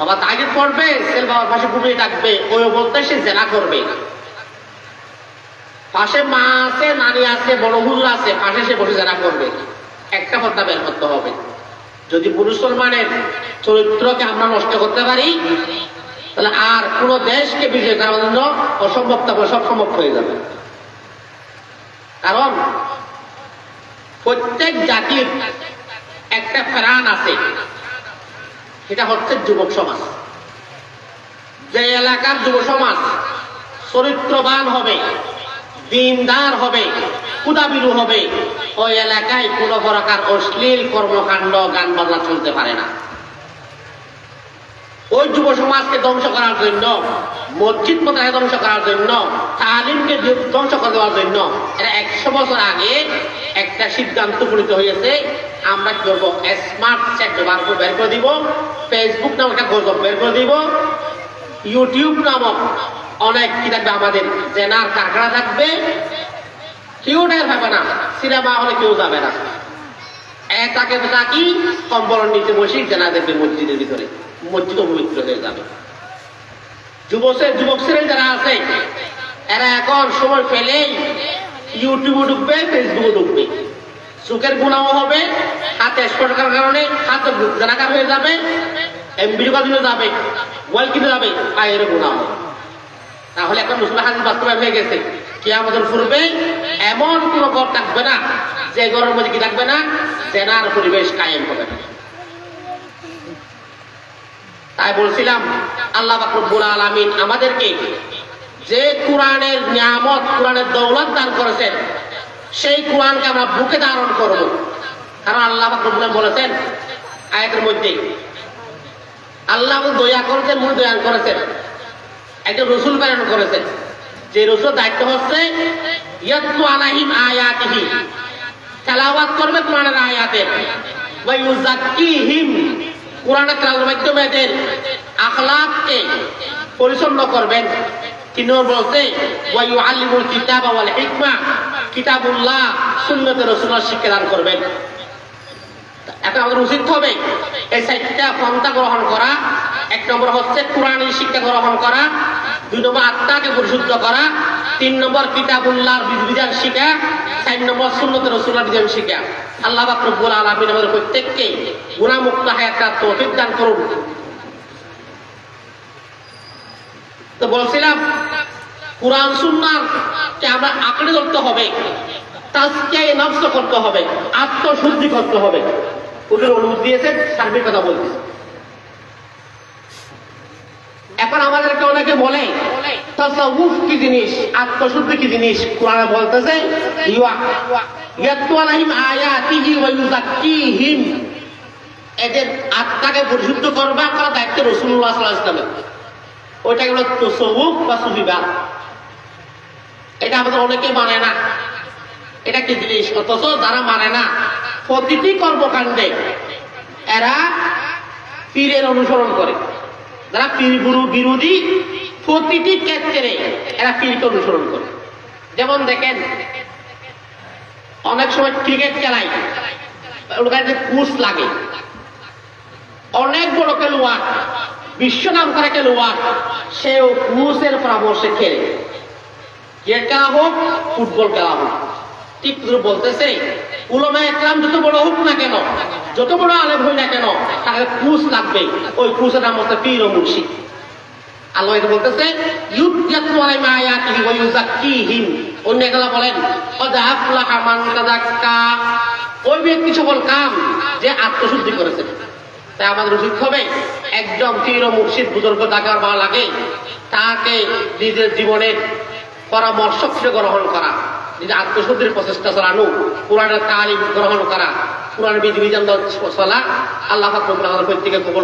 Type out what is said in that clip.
বাবা তাহাজ্জুদ পড়বে, ছেলে বাবার পাশে ঘুমিয়ে থাকবে, ওই বলতে সে জেনা করবে। পাশে মা আছে, নারী আছে, বড় হুজুর আছে, পাশে সে বসে জেনা করবে। একটা কথা বের করতে হবে, যদি মুসলমানের চরিত্রকে আমরা নষ্ট করতে পারি তাহলে আর কোন দেশকে বিজয় করার জন্য অসম্ভব থাকলে সব সম্ভব হয়ে যাবে। কারণ প্রত্যেক জাতির একটা প্রাণ আছে, সেটা হচ্ছে যুবক সমাজ। যে এলাকার যুব সমাজ চরিত্রবান হবে, দিনদার হবে, ক্ষুধাবিরু হবে, ওই এলাকায় কোন প্রকার অশ্লীল কর্মকাণ্ড গান বাজনা চলতে পারে না। ওই যুব সমাজকে ধ্বংস করার জন্য, মসজিদ প্রথাকে ধ্বংস করার জন্য, তালিমকে ধ্বংস করে দেওয়ার জন্য এরা 100 বছর আগে একটা সিদ্ধান্ত উপনীত হয়েছে। আমরা কি করবো, স্মার্ট চ্যাট বের করে দিব, ফেসবুক নামক একটা গজব বের করে দিব, ইউটিউব নামক অনেক কি থাকবে, আমাদের জেনার কারখানা থাকবে, কেউ টের পাবে না, সিনেমা হলে কেউ যাবে না, এটাকে থাকি কম্বলের নিচে বসে জেনা দেখবে মসজিদের ভিতরে, মসজিদ পবিত্র হয়ে যাবে। যুবক ছেলে যারা আছে এরা এখন সময় পেলেই ইউটিউবে ঢুকবে, ফেসবুকে ঢুকবে, চোখের গুণাও হবে, হাতে স্পর্শার কারণে হাত জানাকার হয়ে যাবে, এমবির কাছে যাবে, ওয়াল কিনে যাবে, পায়ের গুণা হবে। তাহলে এখন মুসলিম হাদিস বাস্তবায়ন হয়ে গেছে, কিয়ামতের পূর্বে এমন কোন ঘর থাকবে না যে ঘরের মধ্যে কি থাকবে না, জেনার পরিবেশ কায়েম হবে না। তাই বলছিলাম আল্লাহ পাক রব্বুল আলামিন আমাদেরকে যে কোরআনের নিয়ামত, কোরআনের দৌলত দান করেছেন, সেই কোরআনকে আমরা বুকে ধারণ করব। কারণ আল্লাহ পাক রব্বুল আলামিন বলেছেন আয়াতের মধ্যে, আল্লাহ দয়া করেছেন, মূল দয়া করেছেন, একজন রসুল প্রেরণ করেছেন, যে রসুল দায়িত্ব হচ্ছে ইয়াতলু আলাইহিম আয়াতিহি, তেলাওয়াত করবে কোরআনের আয়াতের, ওয়া ইউযাক্কিহিম, কোরআনের তেলাওয়াতের মাধ্যমে এদের আখলাককে পরিচ্ছন্ন করবেন। 3 নম্বর বলছে ওয়া ইউআল্লিমুল কিতাবা ওয়াল হিকমা, কিতাবুল্লাহ সুন্নতে রাসূলুল্লাহ শিক্ষা দান করবেন। এখন আমাদের উচিত হবে এই 4টা পন্থা গ্রহণ করা। 1 নম্বর হচ্ছে কোরআনের শিক্ষা গ্রহণ করা, 2 নম্বর আত্মাকে পরিশুদ্ধ করা, 3 নম্বর কিতাবুল্লাহর বিধিবিধান শিখা, 4 নম্বর সুন্নতে রাসূলুল্লাহর বিধান শিখা। আল্লাহ পাক রব্বুল আলামিন আমাদের প্রত্যেককে গুনাহমুক্ত হায়াতের তৌফিক দান করুন। তো বলছিলাম কোরআন সুন্নাহকে আমরা আঁকড়ে ধরতে হবে, তাজকিয়ায়ে নফস করতে হবে, আত্মশুদ্ধি করতে হবে। ওদের অনুমতি দিয়েছেন, সার্বিক কথা বলছি। এখন আমাদেরকে অনেকে বলে তাসাউফ কি জিনিস, আত্মশুদ্ধি কি জিনিস। কোরআনে বলতেছে ইয়াতলু আলাইহিম আয়াতিহি ওয়া ইউযাক্কিহিম, এদের আত্মাকে পরিশুদ্ধ করবা করা দায়িত্ব রাসূলুল্লাহ সাল্লাল্লাহু আলাইহি ওয়াসাল্লামের। ওইটাকে বলে তাসাউফ বা সুফিবাদ। এটা আমাদের অনেকে মানে না, এটা কি জিনিস। অথচ যারা মানে না, প্রতিটি কর্মকাণ্ডে এরা পীরের অনুসরণ করে। যারা পীর গুরু বিরোধী, প্রতিটি ক্ষেত্রে এরা পীরকে অনুসরণ করে। যেমন দেখেন অনেক সময় ক্রিকেট খেলায় ওখানে যে কোচ লাগে, অনেক বড় খেলোয়াড়, বিশ্ব নাম করে খেলোয়াড়, সেও কোচের পরামর্শে খেলে, ক্রিকেট খেলা হোক, ফুটবল খেলা হোক। ঠিক বলতেছে উলামায়ে ইকরাম যত বড় হোক না কেন, যত বড় আলেম হই না কেন, তাহলে কোচ লাগবে। ওই কোচের নাম হচ্ছে পীর ও মুর্শিদ। আল্লাহ এটা বলতেছে ইয়াতলু আলাইহিম আয়াতিহি ওয়া ইউযাক্কিহিম। অন্য কথা বলেন ক্বাদ আফলাহা মান তাযাক্কা, ওই ব্যক্তি সফল কাম যে আত্মশুদ্ধি করেছে। তাই আমাদের উচিত হবে একজন পীর ও মুর্শিদ বুজুর্গ যাকে ভালো লাগে তাকে নিজের জীবনের পরামর্শ গ্রহণ করা, নিজের আত্মশুদ্ধির প্রচেষ্টা চালানো, কোরআনের তালিম গ্রহণ করা, কোরআনের বিধিবিধান চলা। আল্লাহ পাক রব্বুল আলামিন প্রত্যেককে কবুল